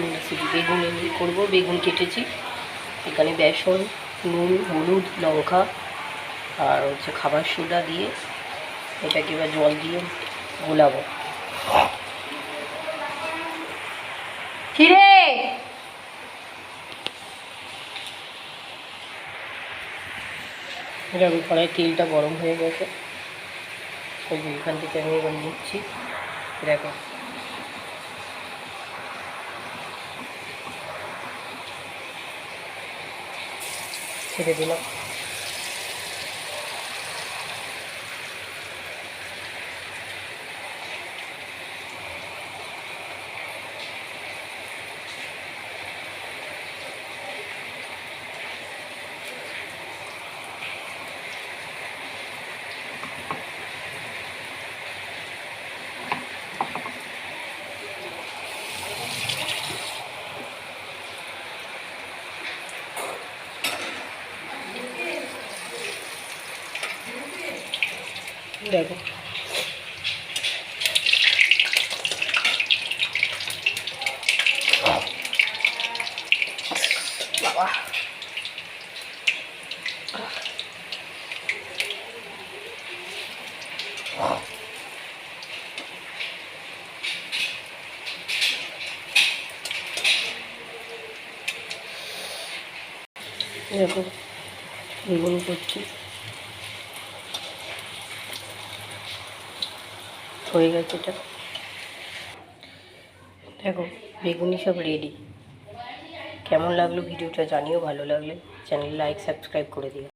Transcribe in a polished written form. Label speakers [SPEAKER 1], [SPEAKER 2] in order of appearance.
[SPEAKER 1] নতুন রেসিপি। বেগুন করবো, বেগুন কেটেছি, এখানে বেসন, নুন, হলুদ, লঙ্কা আর হচ্ছে খাবার সোডা দিয়ে এটাকে এবার জল দিয়ে গোলাবো। কিরে এরকম কড়াই তেলটা গরম হয়ে গেছে, ওই যে এখান থেকে আমি এবার নিচ্ছি। দেখো ছেড়ে দিলাম। দেখো বাবা, দেখো বেগুন করছি, হয়ে গেছে এটা। দেখো বেগুনি সব রেডি। কেমন লাগলো ভিডিওটা জানিও, ভালো লাগলে চ্যানেল লাইক সাবস্ক্রাইব করে দিও।